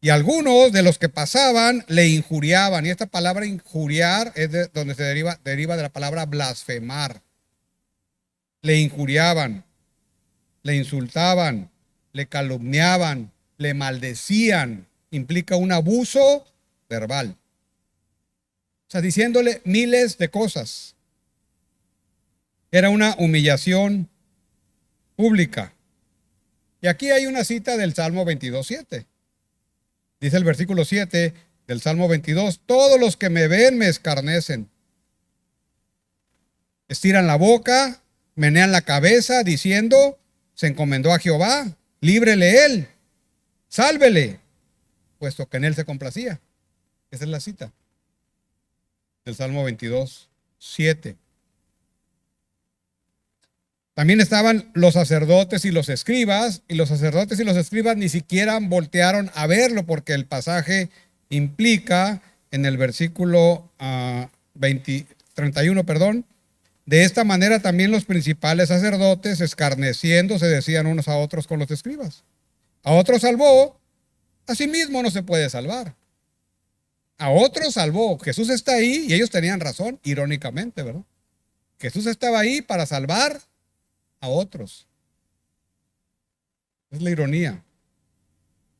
Y algunos de los que pasaban le injuriaban. Y esta palabra injuriar es de donde se deriva de la palabra blasfemar. Le injuriaban, le insultaban, le calumniaban, le maldecían. Implica un abuso verbal. O sea, diciéndole miles de cosas. Era una humillación pública. Y aquí hay una cita del Salmo 22:7. Dice el versículo 7 del Salmo 22, todos los que me ven me escarnecen. Estiran la boca, menean la cabeza, diciendo, se encomendó a Jehová, líbrele él, sálvele, puesto que en él se complacía. Esa es la cita del Salmo 22:7. También estaban los sacerdotes y los escribas, y los sacerdotes y los escribas ni siquiera voltearon a verlo, porque el pasaje implica en el versículo 31, de esta manera también los principales sacerdotes, escarneciendo, se decían unos a otros con los escribas. A otros salvó, a sí mismo no se puede salvar. A otros salvó. Jesús está ahí y ellos tenían razón, irónicamente, ¿verdad? Jesús estaba ahí para salvar a otros. Es la ironía.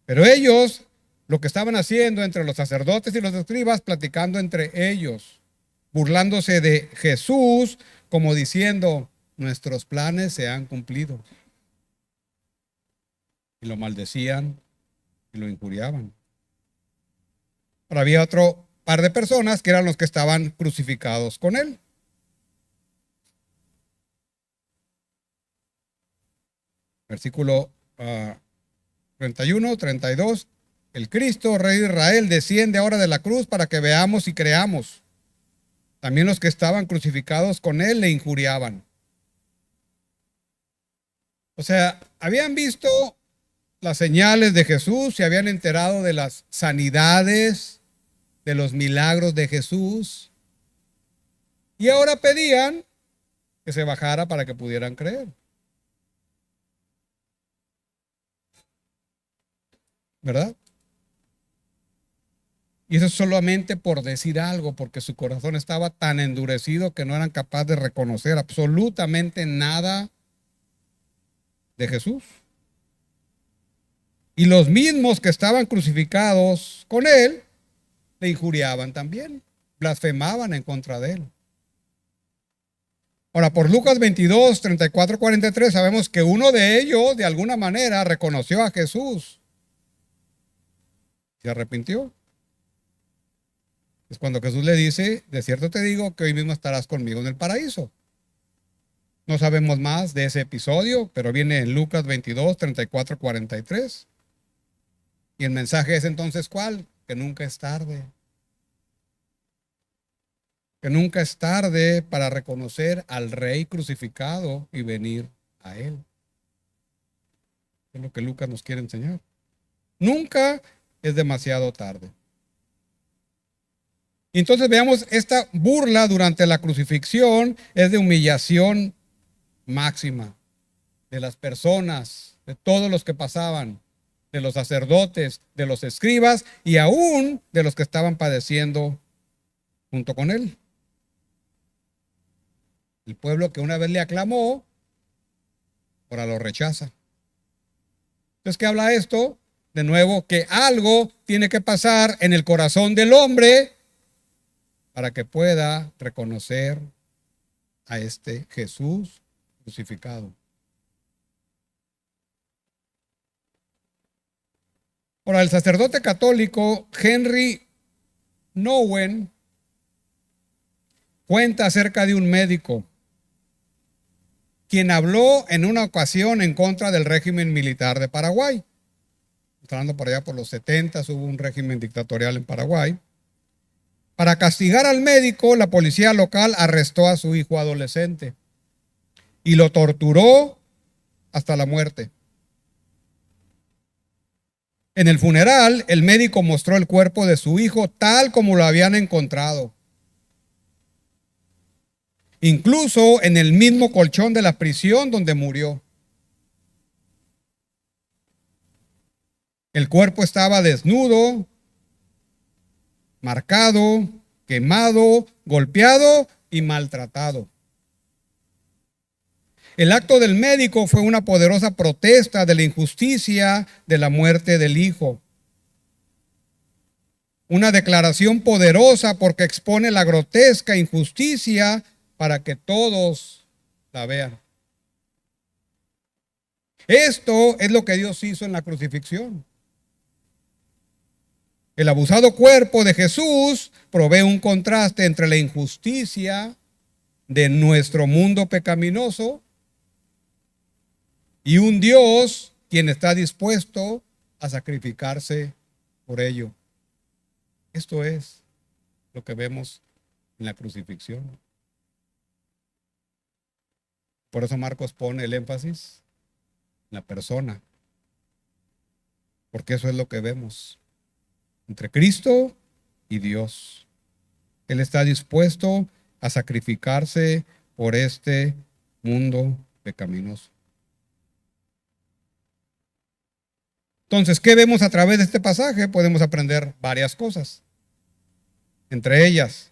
Pero ellos, lo que estaban haciendo entre los sacerdotes y los escribas, platicando entre ellos, burlándose de Jesús, como diciendo, nuestros planes se han cumplido. Y lo maldecían y lo injuriaban. Pero había otro par de personas que eran los que estaban crucificados con él. Versículo 31, 32. El Cristo, Rey de Israel, desciende ahora de la cruz para que veamos y creamos. También los que estaban crucificados con él le injuriaban. O sea, habían visto las señales de Jesús, se habían enterado de las sanidades, de los milagros de Jesús, y ahora pedían que se bajara para que pudieran creer. ¿Verdad? Y eso es solamente por decir algo, porque su corazón estaba tan endurecido que no eran capaces de reconocer absolutamente nada de Jesús. Y los mismos que estaban crucificados con él, le injuriaban también, blasfemaban en contra de él. Ahora, por Lucas 22, 34, 43, sabemos que uno de ellos, de alguna manera, reconoció a Jesús. Se arrepintió. Es cuando Jesús le dice, de cierto te digo que hoy mismo estarás conmigo en el paraíso. No sabemos más de ese episodio, pero viene en Lucas 22, 34, 43. Y el mensaje es entonces, ¿cuál? Que nunca es tarde. Que nunca es tarde para reconocer al Rey crucificado y venir a Él. Es lo que Lucas nos quiere enseñar. Nunca es demasiado tarde. Y entonces veamos, esta burla durante la crucifixión es de humillación máxima de las personas, de todos los que pasaban, de los sacerdotes, de los escribas y aún de los que estaban padeciendo junto con él. El pueblo que una vez le aclamó, ahora lo rechaza. Entonces, ¿qué habla esto? De nuevo, que algo tiene que pasar en el corazón del hombre para que pueda reconocer a este Jesús crucificado. Ahora, el sacerdote católico Henry Nouwen cuenta acerca de un médico quien habló en una ocasión en contra del régimen militar de Paraguay. Hablando por allá por los 70, hubo un régimen dictatorial en Paraguay. Para castigar al médico, la policía local arrestó a su hijo adolescente y lo torturó hasta la muerte. En el funeral, el médico mostró el cuerpo de su hijo tal como lo habían encontrado. Incluso en el mismo colchón de la prisión donde murió. El cuerpo estaba desnudo, marcado, quemado, golpeado y maltratado. El acto del médico fue una poderosa protesta de la injusticia de la muerte del hijo. Una declaración poderosa porque expone la grotesca injusticia para que todos la vean. Esto es lo que Dios hizo en la crucifixión. El abusado cuerpo de Jesús provee un contraste entre la injusticia de nuestro mundo pecaminoso y un Dios quien está dispuesto a sacrificarse por ello. Esto es lo que vemos en la crucifixión. Por eso Marcos pone el énfasis en la persona, porque eso es lo que vemos entre Cristo y Dios. Él está dispuesto a sacrificarse por este mundo pecaminoso. Entonces, ¿qué vemos a través de este pasaje? Podemos aprender varias cosas. Entre ellas,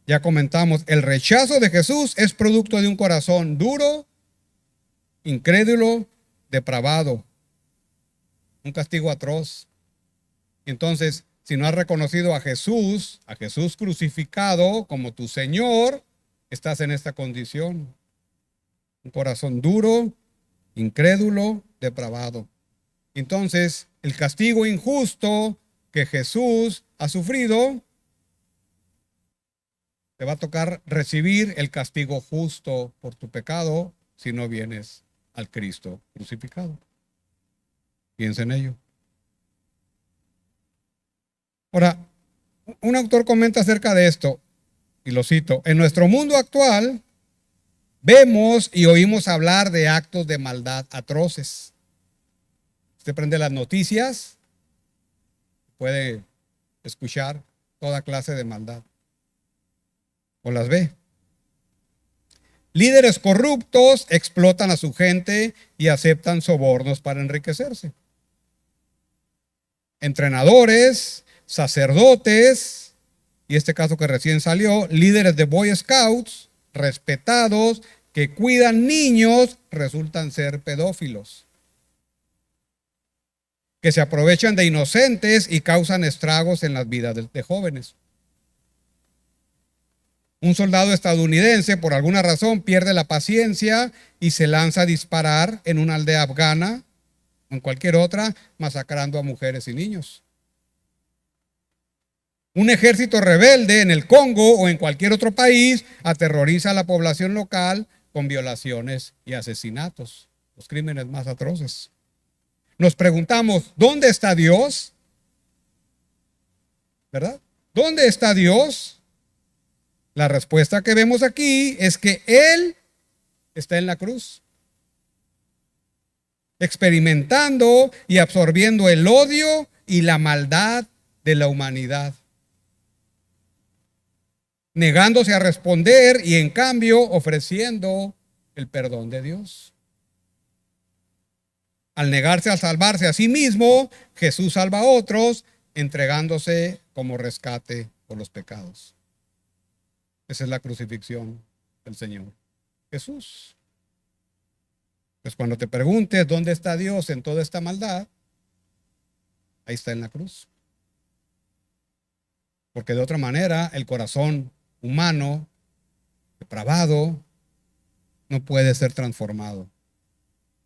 ya comentamos, el rechazo de Jesús es producto de un corazón duro, incrédulo, depravado, un castigo atroz. Entonces, si no has reconocido a Jesús crucificado como tu Señor, estás en esta condición. Un corazón duro, incrédulo, depravado. Entonces, el castigo injusto que Jesús ha sufrido, te va a tocar recibir el castigo justo por tu pecado si no vienes al Cristo crucificado. Piensa en ello. Ahora, un autor comenta acerca de esto, y lo cito: en nuestro mundo actual vemos y oímos hablar de actos de maldad atroces. Usted prende las noticias, puede escuchar toda clase de maldad, o las ve. Líderes corruptos explotan a su gente y aceptan sobornos para enriquecerse. Entrenadores, sacerdotes, y este caso que recién salió, líderes de Boy Scouts, respetados, que cuidan niños, resultan ser pedófilos, que se aprovechan de inocentes y causan estragos en las vidas de jóvenes. Un soldado estadounidense, por alguna razón, pierde la paciencia y se lanza a disparar en una aldea afgana o en cualquier otra, masacrando a mujeres y niños. Un ejército rebelde en el Congo o en cualquier otro país aterroriza a la población local con violaciones y asesinatos, los crímenes más atroces. Nos preguntamos, ¿dónde está Dios? ¿Verdad? ¿Dónde está Dios? La respuesta que vemos aquí es que Él está en la cruz, experimentando y absorbiendo el odio y la maldad de la humanidad, negándose a responder y en cambio ofreciendo el perdón de Dios. Al negarse a salvarse a sí mismo, Jesús salva a otros, entregándose como rescate por los pecados. Esa es la crucifixión del Señor Jesús. Pues cuando te preguntes dónde está Dios en toda esta maldad, ahí está en la cruz. Porque de otra manera el corazón humano, depravado, no puede ser transformado,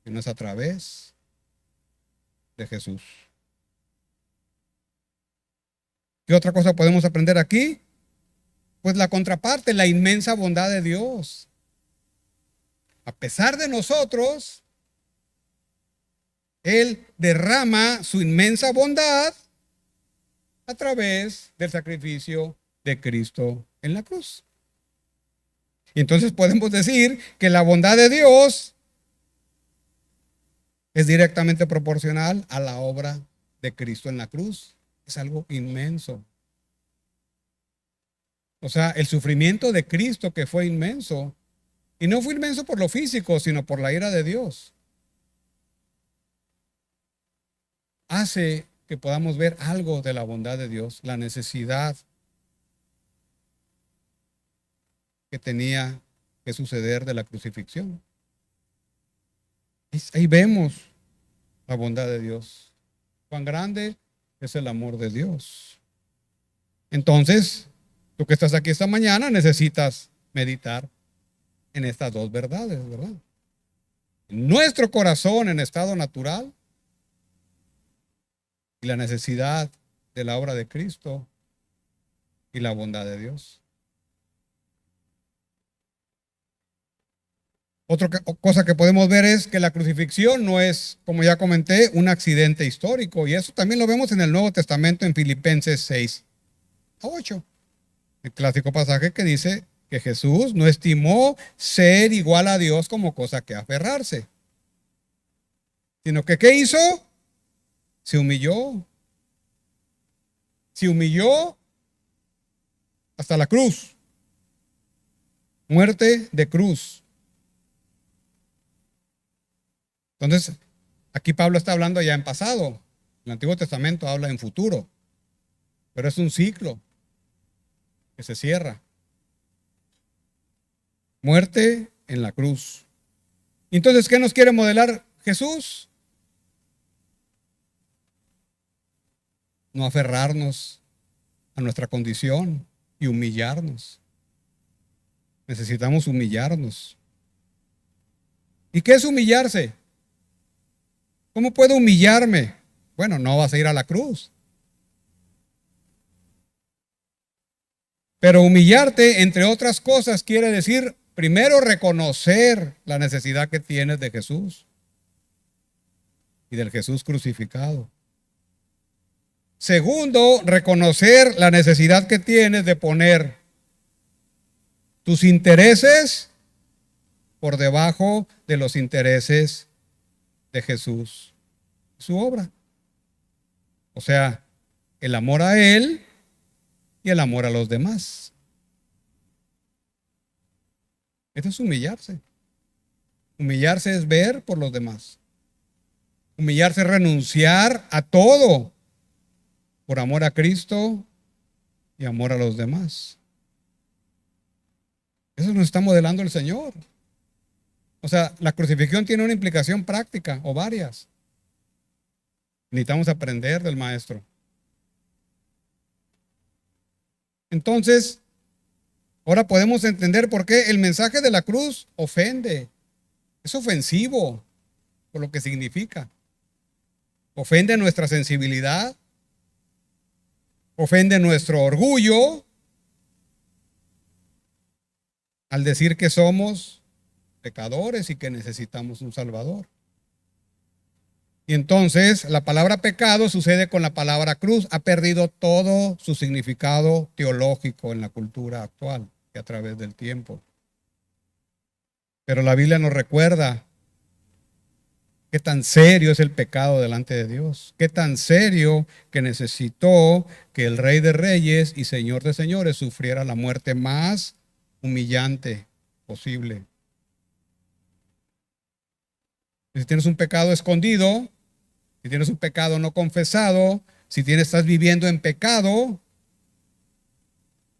sino es a través de Jesús. ¿Qué otra cosa podemos aprender aquí? Pues la contraparte, la inmensa bondad de Dios. A pesar de nosotros, Él derrama su inmensa bondad a través del sacrificio de Cristo en la cruz. Y entonces podemos decir que la bondad de Dios es directamente proporcional a la obra de Cristo en la cruz. Es algo inmenso. O sea, el sufrimiento de Cristo, que fue inmenso, y no fue inmenso por lo físico, sino por la ira de Dios, hace que podamos ver algo de la bondad de Dios, la necesidad que tenía que suceder de la crucifixión. Ahí vemos la bondad de Dios. Cuán grande es el amor de Dios. Entonces, tú que estás aquí esta mañana necesitas meditar en estas dos verdades, ¿verdad? Nuestro corazón en estado natural y la necesidad de la obra de Cristo y la bondad de Dios. Otra cosa que podemos ver es que la crucifixión no es, como ya comenté, un accidente histórico, y eso también lo vemos en el Nuevo Testamento en Filipenses 6-8, el clásico pasaje que dice que Jesús no estimó ser igual a Dios como cosa que aferrarse, sino que ¿qué hizo? Se humilló hasta la cruz, muerte de cruz. Entonces, aquí Pablo está hablando ya en pasado. El Antiguo Testamento habla en futuro, pero es un ciclo. que se cierra. Muerte en la cruz. Entonces, ¿qué nos quiere modelar Jesús? No aferrarnos a nuestra condición y humillarnos. Necesitamos humillarnos. ¿Y qué es humillarse? ¿Cómo puedo humillarme? Bueno, no vas a ir a la cruz. Pero humillarte, entre otras cosas, quiere decir, primero, reconocer la necesidad que tienes de Jesús y del Jesús crucificado. Segundo, reconocer la necesidad que tienes de poner tus intereses por debajo de los intereses de Jesús, su obra. O sea, el amor a Él y el amor a los demás. Esto es humillarse. Humillarse es ver por los demás. Humillarse es renunciar a todo por amor a Cristo y amor a los demás. Eso nos está modelando el Señor. O sea, la crucifixión tiene una implicación práctica o varias. Necesitamos aprender del Maestro. Entonces, ahora podemos entender por qué el mensaje de la cruz ofende. Es ofensivo por lo que significa. Ofende nuestra sensibilidad. Ofende nuestro orgullo al decir que somos pecadores y que necesitamos un Salvador. Y entonces la palabra pecado sucede con la palabra cruz. Ha perdido todo su significado teológico en la cultura actual y a través del tiempo. Pero la Biblia nos recuerda qué tan serio es el pecado delante de Dios. Qué tan serio que necesitó que el Rey de Reyes y Señor de Señores sufriera la muerte más humillante posible. Si tienes un pecado escondido, si tienes un pecado no confesado, si estás viviendo en pecado,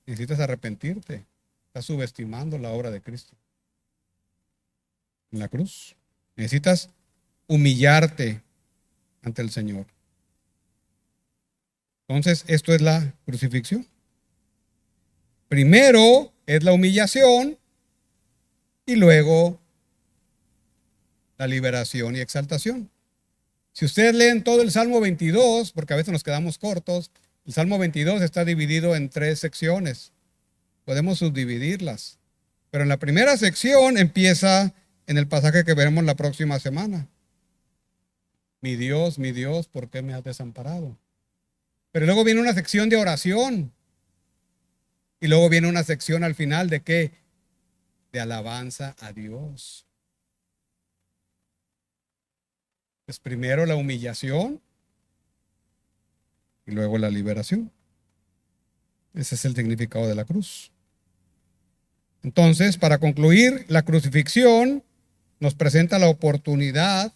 necesitas arrepentirte. Estás subestimando la obra de Cristo en la cruz. Necesitas humillarte ante el Señor. Entonces, esto es la crucifixión. Primero es la humillación y luego la liberación y exaltación. Si ustedes leen todo el Salmo 22, porque a veces nos quedamos cortos, el Salmo 22 está dividido en 3 secciones. Podemos subdividirlas. Pero en la primera sección empieza en el pasaje que veremos la próxima semana. Mi Dios, ¿por qué me has desamparado? Pero luego viene una sección de oración. Y luego viene una sección al final de ¿qué? De alabanza a Dios. Es primero la humillación y luego la liberación. Ese es el significado de la cruz. Entonces, para concluir, la crucifixión nos presenta la oportunidad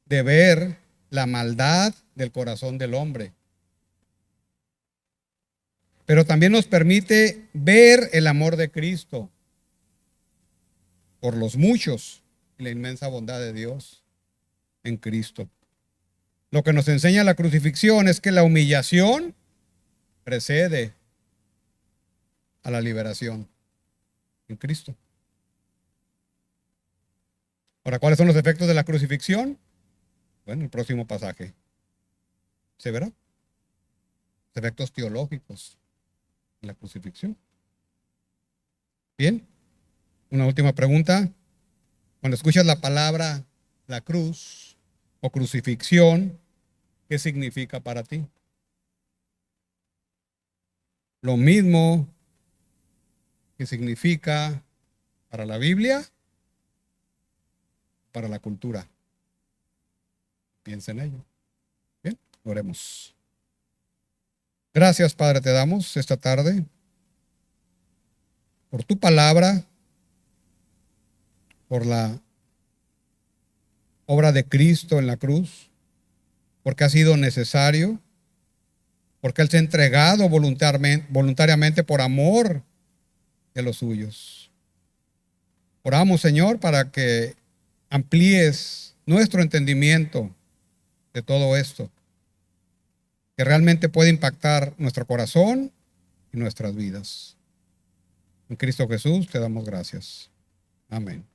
de ver la maldad del corazón del hombre. Pero también nos permite ver el amor de Cristo por los muchos y la inmensa bondad de Dios en Cristo. Lo que nos enseña la crucifixión es que la humillación precede a la liberación en Cristo. Ahora, ¿cuáles son los efectos de la crucifixión? Bueno, el próximo pasaje se verá. Los efectos teológicos de la crucifixión. Bien, una última pregunta. Cuando escuchas la palabra la cruz o crucifixión, ¿qué significa para ti? Lo mismo que significa para la Biblia, para la cultura. Piensa en ello. Bien, oremos. Gracias, Padre, te damos esta tarde por tu palabra, por la obra de Cristo en la cruz, porque ha sido necesario, porque Él se ha entregado voluntariamente por amor de los suyos. Oramos, Señor, para que amplíes nuestro entendimiento de todo esto, que realmente puede impactar nuestro corazón y nuestras vidas. En Cristo Jesús te damos gracias. Amén.